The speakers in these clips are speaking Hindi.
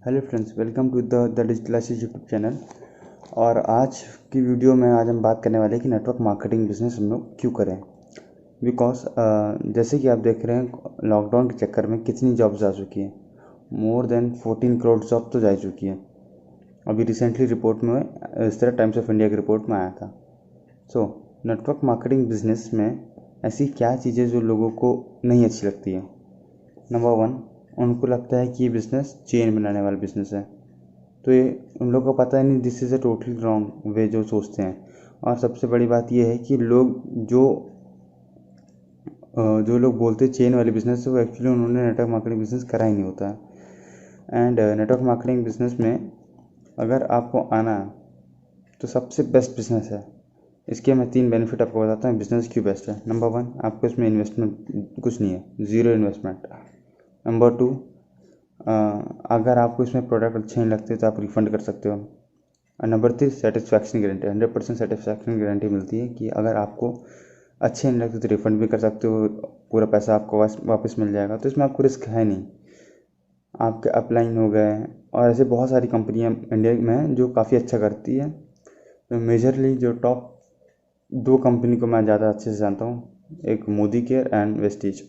Hello friends, welcome to the digitalization YouTube channel. और आज की वीडियो में आज हम बात करने वाले हैं कि नेटवर्क मार्केटिंग बिजनेस हम लोग क्यों करें। बिकॉज जैसे कि आप देख रहे हैं, लॉकडाउन के चक्कर में कितनी जॉब्स आ चुकी हैं। मोर देन 14 करोड़ जॉब तो जा चुकी है। अभी रिसेंटली रिपोर्ट में इस तरह टाइम्स ऑफ इंडिया की रिपोर्ट में आया था। सो नेटवर्क मार्केटिंग बिजनेस में ऐसी क्या चीज़ें जो लोगों को नहीं अच्छी लगती है। नंबर 1, उनको लगता है कि ये बिज़नेस चेन बनाने वाला बिज़नेस है। तो ये उन लोगों को पता ही नहीं, this is a totally wrong way जो सोचते हैं। और सबसे बड़ी बात ये है कि जो लोग बोलते हैं चेन वाले बिज़नेस, वो एक्चुअली उन्होंने नेटवर्क मार्केटिंग बिज़नेस करा ही नहीं होता है। एंड नेटवर्क मार्केटिंग बिज़नेस में अगर आपको आना है तो सबसे बेस्ट बिज़नेस है। इसके मैं 3 बेनिफिट आपको बताता हूँ बिज़नेस क्यों बेस्ट है। नंबर 1, आपको इसमें इन्वेस्टमेंट कुछ नहीं है, ज़ीरो इन्वेस्टमेंट। नंबर 2, अगर आपको इसमें प्रोडक्ट अच्छे नहीं लगते तो आप रिफ़ंड कर सकते हो। और number 3, satisfaction guarantee, 100% satisfaction guarantee मिलती है कि अगर आपको अच्छे नहीं लगते तो रिफ़ंड भी कर सकते हो, पूरा पैसा आपको वापस मिल जाएगा। तो इसमें आपको रिस्क है नहीं। आपके अपलाइन हो गए और ऐसे बहुत सारी कंपनियां इंडिया में हैं जो काफ़ी अच्छा करती है। तो मेजरली जो टॉप 2 कंपनी को मैं ज़्यादा अच्छे से जानता हूँ, एक Modi care and Vestige.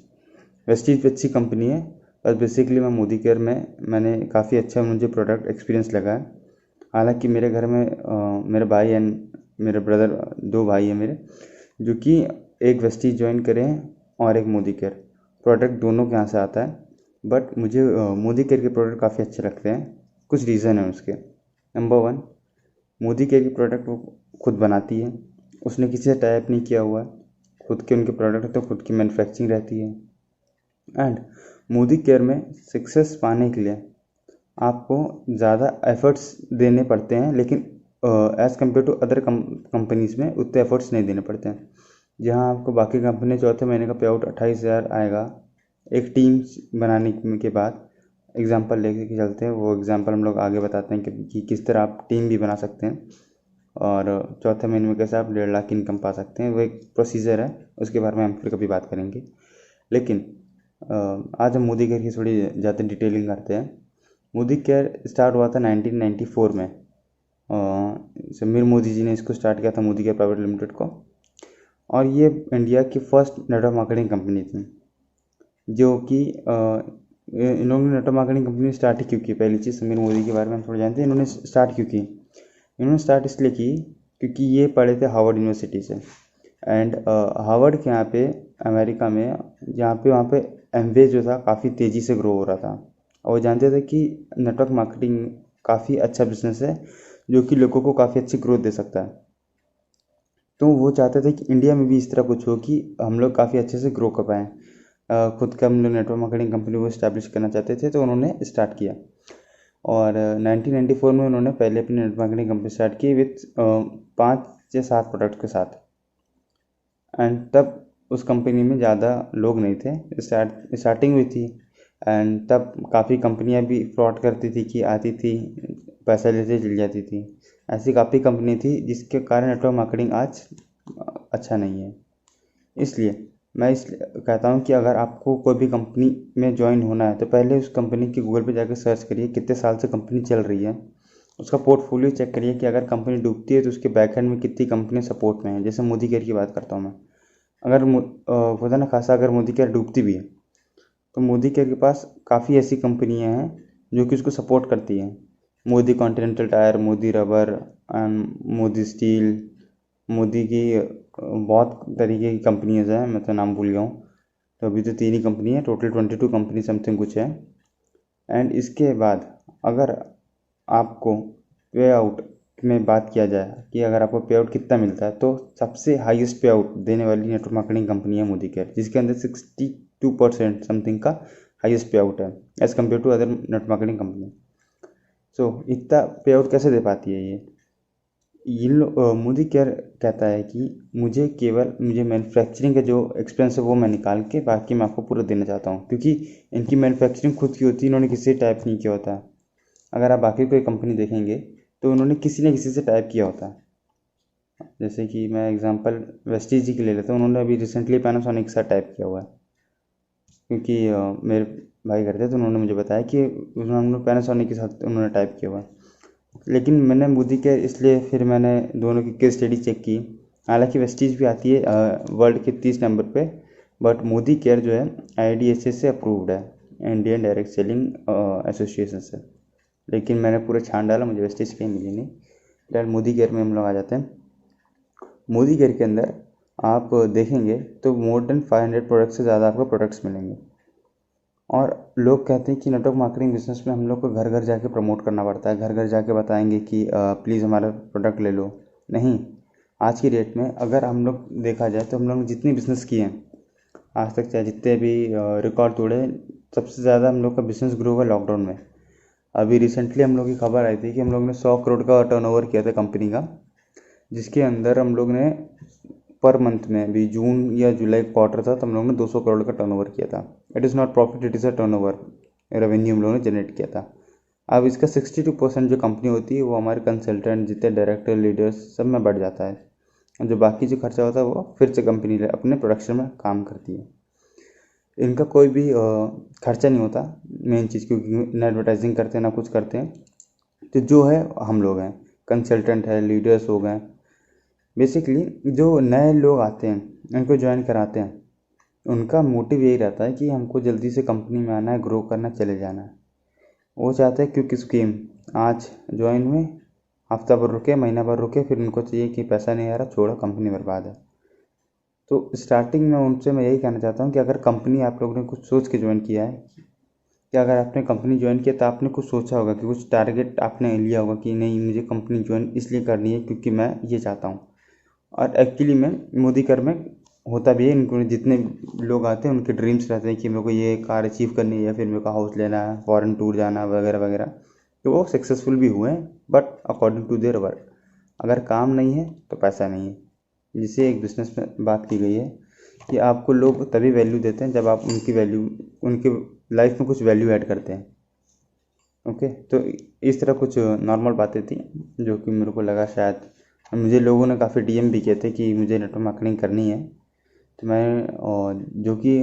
Vestige भी अच्छी कंपनी है, पर बेसिकली मैं मोदी केयर में मैंने काफ़ी अच्छा मुझे प्रोडक्ट एक्सपीरियंस लगा है। हालांकि मेरे घर में मेरे भाई एंड मेरे ब्रदर, 2 भाई हैं मेरे, जो कि एक वेस्टीज ज्वाइन करे हैं और एक मोदी केयर। प्रोडक्ट दोनों के यहाँ से आता है, बट मुझे मोदी केयर के प्रोडक्ट काफ़ी अच्छे लगते हैं। कुछ रीज़न है उसके। नंबर 1, मोदी केयर की प्रोडक्ट वो खुद बनाती है, उसने किसी से टाइप नहीं किया हुआ है। खुद के उनके प्रोडक्ट है तो खुद की मैन्युफैक्चरिंग रहती है। एंड मोदी केयर में सक्सेस पाने के लिए आपको ज़्यादा एफर्ट्स देने पड़ते हैं, लेकिन as compare to other companies में उतने एफर्ट्स नहीं देने पड़ते हैं। जहां आपको बाकी कंपनी चौथे महीने का पे आउट 28,000 आएगा एक टीम बनाने के बाद। एग्जांपल लेके के चलते हैं, वो एग्जांपल हम लोग आगे बताते हैं कि किस तरह आप टीम भी बना सकते हैं और चौथे महीने में कैसे आप 1.5 लाख की इनकम पा सकते हैं। वो एक प्रोसीजर है, उसके बारे में हम फिर कभी बात करेंगे। लेकिन आज हम मोदी केयर की थोड़ी ज़्यादा डिटेलिंग करते हैं। मोदी केयर स्टार्ट हुआ था 1994 में। समीर मोदी जी ने इसको स्टार्ट किया था, मोदी केयर प्राइवेट लिमिटेड को। और ये इंडिया की फर्स्ट नेटवर्क मार्केटिंग कंपनी थी, जो कि इन लोगों ने नेटवर्क मार्केटिंग कंपनी स्टार्ट ही क्यों की। पहली चीज़, समीर मोदी के बारे में हम थोड़ा जानते हैं। इन्होंने स्टार्ट क्यों की? इन्होंने स्टार्ट इसलिए की क्योंकि ये पढ़े थे हार्वर्ड यूनिवर्सिटी से। एंड हार्वर्ड के यहाँ पे अमेरिका में, वहाँ पे एमबीए जो था काफ़ी तेज़ी से ग्रो हो रहा था। और वो जानते थे कि नेटवर्क मार्केटिंग काफ़ी अच्छा बिजनेस है जो कि लोगों को काफ़ी अच्छी ग्रोथ दे सकता है। तो वो चाहते थे कि इंडिया में भी इस तरह कुछ हो कि हम लोग काफ़ी अच्छे से ग्रो कर पाएँ। खुद का हम लोग नेटवर्क मार्केटिंग कंपनी को इस्टेब्लिश करना चाहते थे, तो उन्होंने स्टार्ट किया। और 1994 में उन्होंने पहले अपनी नेटवर्क मार्केटिंग कंपनी स्टार्ट की विथ 5 या 7 प्रोडक्ट के साथ। एंड तब उस कंपनी में ज़्यादा लोग नहीं थे, स्टार्टिंग हुई थी। एंड तब काफ़ी कंपनियां भी फ्रॉड करती थी कि आती थी, पैसा लेते चली जाती थी। ऐसी काफ़ी कंपनी थी जिसके कारण नेटवर्क मार्केटिंग आज अच्छा नहीं है। इसलिए मैं कहता हूँ कि अगर आपको कोई भी कंपनी में ज्वाइन होना है तो पहले उस कंपनी की गूगल पे जाकर सर्च करिए कितने साल से कंपनी चल रही है। उसका पोर्टफोलियो चेक करिए कि अगर कंपनी डूबती है तो उसके बैकएंड में कितनी कंपनी सपोर्ट में है। जैसे मोदी केयर की बात करता हूँ मैं। अगर खुदा ना खासा अगर मोदी केयर डूबती भी है तो मोदी केयर के पास काफ़ी ऐसी कंपनियां हैं जो कि उसको सपोर्ट करती हैं। Modi continental tyre, Modi rubber and Modi steel, Modi की बहुत तरीके की कंपनीज हैं, मैं तो नाम भूल गया हूँ। तो अभी तो 3 ही कंपनी है, टोटल 22 कंपनी समथिंग कुछ है। एंड इसके बाद अगर आपको पे आउट में बात किया जाए कि अगर आपको पे आउट कितना मिलता है, तो सबसे हाईएस्ट पे आउट देने वाली नेटवर्क मार्केटिंग कंपनी है मोदी केयर, जिसके अंदर 62% समथिंग का हाईएस्ट पे आउट है as compare to other network marketing company. So इतना पे आउट कैसे दे पाती है ये? मोदी केयर कहता है कि मुझे मैन्युफैक्चरिंग का जो एक्सपेंस है वो मैं निकाल के बाकी मैं आपको पूरा देना चाहता हूँ, क्योंकि इनकी मैन्युफैक्चरिंग खुद की होती है, इन्होंने किसी से टाइप नहीं किया होता। अगर आप बाकी कोई कंपनी देखेंगे तो उन्होंने किसी न किसी से टाइप किया होता है। जैसे कि मैं एग्जांपल वेस्टीज जी की ले लेता हूँ, उन्होंने अभी रिसेंटली पैनासोनिक के साथ टाइप किया हुआ है। क्योंकि मेरे भाई करते तो उन्होंने मुझे बताया कि उन्होंने पैनासोनिक के साथ उन्होंने टाइप किया हुआ। लेकिन मैंने मोदी केयर इसलिए फिर मैंने दोनों की केस स्टडी चेक की। हालांकि वेस्टीज भी आती है वर्ल्ड के 30 नंबर पे, बट मोदी केयर जो है IDSA से अप्रूव्ड है, इंडियन डायरेक्ट सेलिंग एसोसिएशन से। लेकिन मैंने पूरा छान डाला, मुझे वेस्टीज कहीं मिली नहीं। फिलहाल मोदी केयर में हम लोग आ जाते हैं। मोदी केयर के अंदर आप देखेंगे तो मोर देन 500 प्रोडक्ट से ज़्यादा आपको प्रोडक्ट्स मिलेंगे। और लोग कहते हैं कि नेटवर्क मार्केटिंग बिजनेस में हम लोग को घर घर जाके प्रमोट करना पड़ता है, घर घर जाके बताएंगे कि प्लीज़ हमारा प्रोडक्ट ले लो। नहीं, आज की डेट में अगर हम लोग देखा जाए तो हम लोग जितनी बिजनेस किए हैं आज तक, चाहे जितने भी रिकॉर्ड तोड़े, सबसे ज़्यादा हम लोग का बिजनेस ग्रो हुआ लॉकडाउन में। अभी रिसेंटली हम लोग की खबर आई थी कि हम लोग ने 100 करोड़ का टर्नओवर किया था कंपनी का, जिसके अंदर हम लोग ने पर मंथ में भी जून या जुलाई क्वार्टर था तो हम लोग ने 200 करोड़ का टर्नओवर किया था। It is not profit, it is a turnover, revenue हम लोगों ने जनरेट किया था। अब इसका 62% जो कंपनी होती है वो हमारे कंसल्टेंट जितने डायरेक्टर लीडर्स सब में बढ़ जाता है, और जो बाकी जो खर्चा होता है वो फिर से कंपनी अपने प्रोडक्शन में काम करती है। इनका कोई भी खर्चा नहीं होता मेन चीज़, क्योंकि ना एडवर्टाइजिंग करते हैं ना कुछ करते हैं। तो जो है हम लोग हैं, कंसल्टेंट है, लीडर्स हो गए। बेसिकली जो नए लोग आते हैं उनको ज्वाइन कराते हैं, उनका मोटिव यही रहता है कि हमको जल्दी से कंपनी में आना है, ग्रो करना, चले जाना है। वो चाहते हैं क्योंकि स्कीम आज ज्वाइन हुए, हफ्ता भर रुके, महीना भर रुके, फिर उनको चाहिए कि पैसा नहीं आ रहा, छोड़ो, कंपनी बर्बाद है। तो स्टार्टिंग में उनसे मैं यही कहना चाहता हूँ कि अगर कंपनी आप लोगों ने कुछ सोच के ज्वाइन किया है, कि अगर आपने कंपनी ज्वाइन किया तो आपने कुछ सोचा होगा कि कुछ टारगेट आपने लिया होगा कि नहीं मुझे कंपनी ज्वाइन इसलिए करनी है क्योंकि मैं ये चाहता हूँ। और एक्चुअली में मोदी कर में होता भी है, इनको जितने लोग आते हैं उनके ड्रीम्स रहते हैं कि मेरे को ये कार अचीव करनी है या फिर मेरे को हाउस लेना है, फॉरेन टूर जाना वगैरह वगैरह। तो वो सक्सेसफुल भी हुए हैं, but according to their work. अगर काम नहीं है तो पैसा नहीं है, जिसे एक बिजनेस में बात की गई है कि आपको लोग तभी वैल्यू देते हैं जब आप उनकी वैल्यू, उनके लाइफ में कुछ वैल्यू ऐड करते हैं। ओके, तो इस तरह कुछ नॉर्मल बातें थी जो कि मेरे को लगा शायद, मुझे लोगों ने काफ़ी DM भी किए थे कि मुझे नेटवर्क मार्केटिंग करनी है। तो मैं जो कि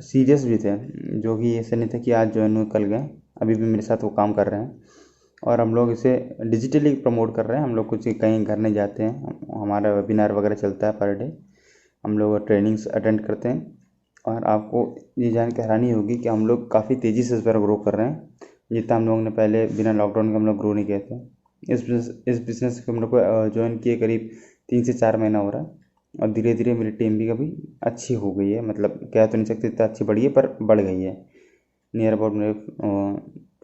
सीरियस भी थे, जो कि ऐसा नहीं था कि आज ज्वाइन हुए कल गए, अभी भी मेरे साथ वो काम कर रहे हैं। और हम लोग इसे डिजिटली प्रमोट कर रहे हैं। हम लोग कुछ कहीं घर नहीं जाते हैं, हमारा वेबिनार वगैरह चलता है पर डे, हम लोग ट्रेनिंग्स अटेंड करते हैं। और आपको ये जान के हैरानी होगी कि हम लोग काफ़ी तेज़ी से इस बार ग्रो कर रहे हैं, जितना हम लोगों ने पहले बिना लॉकडाउन के हम लोग ग्रो नहीं किए थे। इस बिज़नेस को हम लोग को ज्वाइन किए करीब 3 से 4 महीना हो रहा है, और धीरे धीरे मेरी टीम भी कभी अच्छी हो गई है, मतलब कह तो नहीं सकते इतना अच्छी बढ़ी है पर बढ़ गई है। नियर अबाउट मेरे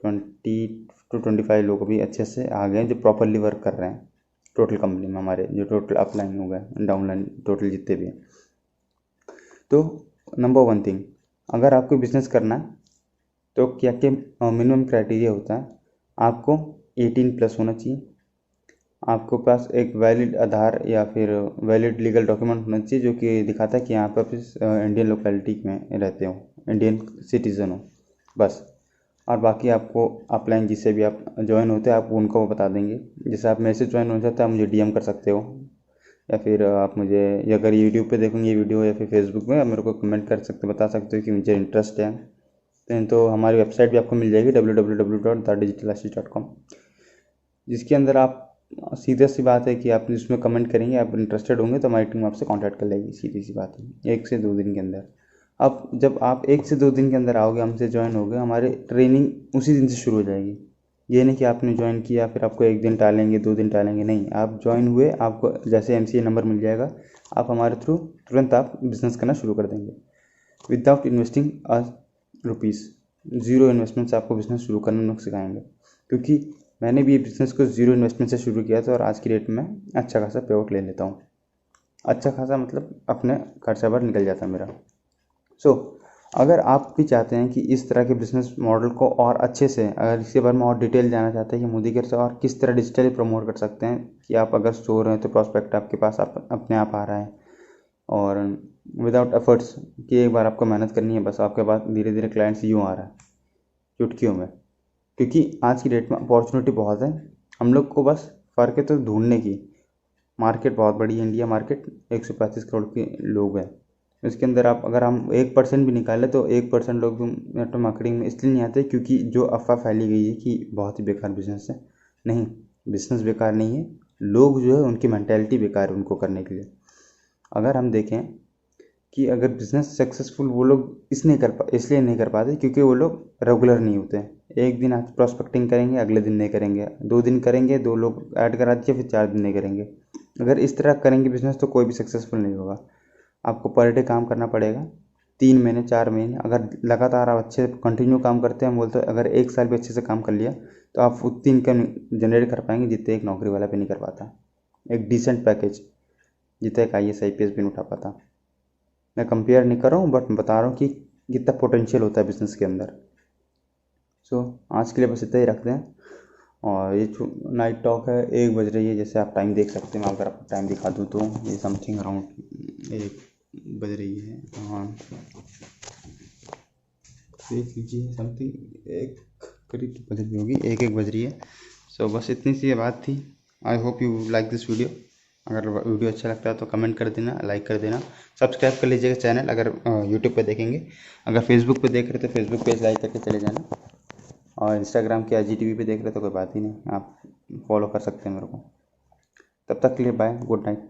20 to 25 लोग अभी अच्छे से आ गए हैं जो प्रॉपरली वर्क कर रहे हैं टोटल कंपनी में, हमारे जो टोटल अपलाइन हो गए, डाउनलाइन टोटल जितने भी हैं। तो नंबर 1 थिंग, अगर आपको बिजनेस करना है तो क्या क्या मिनिमम क्राइटेरिया होता है। आपको 18+ होना चाहिए, आपको पास एक वैलिड आधार या फिर वैलिड लीगल डॉक्यूमेंट होना चाहिए जो कि दिखाता है कि यहाँ पर आप इस इंडियन लोकेलिटी में रहते हो, इंडियन सिटीज़न हो, बस। और बाकी आपको अपलाइन जिससे भी आप ज्वाइन होते हैं आप उनको वो बता देंगे। जैसे आप मेरे से ज्वाइन होना चाहते हैं आप मुझे DM कर सकते हो, या फिर आप मुझे, या अगर यूट्यूब पे देखोगे ये वीडियो या फिर फेसबुक में, आप मेरे को कमेंट कर सकते, बता सकते हो कि मुझे इंटरेस्ट है। तो हमारी वेबसाइट भी आपको मिल जाएगी www.thedigitalashis.com, जिसके अंदर आप, सीधा सी बात है कि आप जिसमें कमेंट करेंगे, आप इंटरेस्टेड होंगे तो हमारी टीम आपसे कांटेक्ट कर लेगी, सीधी सी बात है, 1 से 2 दिन के अंदर। अब जब आप 1 से 2 दिन के अंदर आओगे, हमसे ज्वाइन होगे, हमारे ट्रेनिंग उसी दिन से शुरू हो जाएगी। ये नहीं कि आपने ज्वाइन किया फिर आपको 1 दिन टालेंगे, 2 दिन टालेंगे, नहीं, आप ज्वाइन हुए, आपको जैसे MCA नंबर मिल जाएगा, आप हमारे थ्रू तुरंत आप बिज़नेस करना शुरू कर देंगे without investing rupees. Zero investment से आपको बिज़नेस शुरू करना हम लोग सिखाएंगे, क्योंकि मैंने भी ये बिज़नेस को ज़ीरो इन्वेस्टमेंट से शुरू किया था और आज की डेट में अच्छा खासा पे आउट ले लेता हूँ। अच्छा खासा मतलब अपने खर्चा पर निकल जाता है मेरा। सो अगर आप भी चाहते हैं कि इस तरह के बिज़नेस मॉडल को और अच्छे से, अगर इसके बारे में और डिटेल जानना चाहते हैं कि मोदी केयर से और किस तरह डिजिटली प्रमोट कर सकते हैं, कि आप अगर स्टोर हैं तो प्रॉस्पेक्ट आपके पास अपने आप आ रहा है, और विदाउट एफर्ट्स कि एक बार आपको मेहनत करनी है, बस आपके पास धीरे धीरे क्लाइंट्स यूँ आ रहा है चुटकियों में। क्योंकि आज की डेट में अपॉर्चुनिटी बहुत है, हम लोग को बस फ़र्क है तो ढूंढने की। मार्केट बहुत बड़ी है, इंडिया मार्केट 135 करोड़ के लोग हैं, इसके अंदर आप अगर हम 1% भी निकालें तो 1% लोग भी नेटवर्क मार्केटिंग में इसलिए नहीं आते क्योंकि जो अफवाह फैली गई है कि बहुत ही बेकार बिजनेस है। नहीं, बिजनेस बेकार नहीं है, लोग जो है उनकी मेंटेलिटी बेकार है उनको करने के लिए। अगर हम देखें कि अगर बिजनेस सक्सेसफुल वो लोग इसलिए नहीं कर पाते क्योंकि वो लोग रेगुलर नहीं होते। एक दिन आज प्रॉस्पेक्टिंग करेंगे, अगले दिन नहीं करेंगे, 2 दिन करेंगे, 2 लोग ऐड करा दिए, फिर 4 दिन नहीं करेंगे। अगर इस तरह करेंगे बिजनेस तो कोई भी सक्सेसफुल नहीं होगा। आपको पर डे काम करना पड़ेगा 3 महीने 4 महीने। अगर लगातार आप अच्छे कंटिन्यू काम करते हैं, बोलते अगर 1 साल भी अच्छे से काम कर लिया तो आप उतनी इनकम जनरेट कर पाएंगे जितने एक नौकरी वाला भी नहीं कर पाता, एक डिसेंट पैकेज जितना एक IAS IPS भी नहीं उठा पाता। मैं कंपेयर नहीं कर रहा हूँ बट बता रहा हूँ कि कितना पोटेंशियल होता है बिजनेस के अंदर। सो आज के लिए बस इतना ही रखते हैं। और ये नाइट टॉक है, 1 बज रही है, जैसे आप टाइम देख सकते हैं। मैं अगर आपको टाइम दिखा दूँ तो ये समथिंग अराउंड 1 बज रही है। हाँ, देख लीजिए, समथिंग 1 करीब बज रही होगी, 1 बज रही है। सो बस इतनी सी बात थी। I hope you like this video. अगर वीडियो अच्छा लगता है तो कमेंट कर देना, लाइक कर देना, सब्सक्राइब कर लीजिएगा चैनल अगर यूट्यूब पे देखेंगे। अगर फेसबुक पे देख रहे तो फेसबुक पेज लाइक करके चले जाना, और इंस्टाग्राम के IGTV पे देख रहे तो कोई बात ही नहीं, आप फॉलो कर सकते हैं मेरे को। तब तक के लिए बाय, गुड नाइट।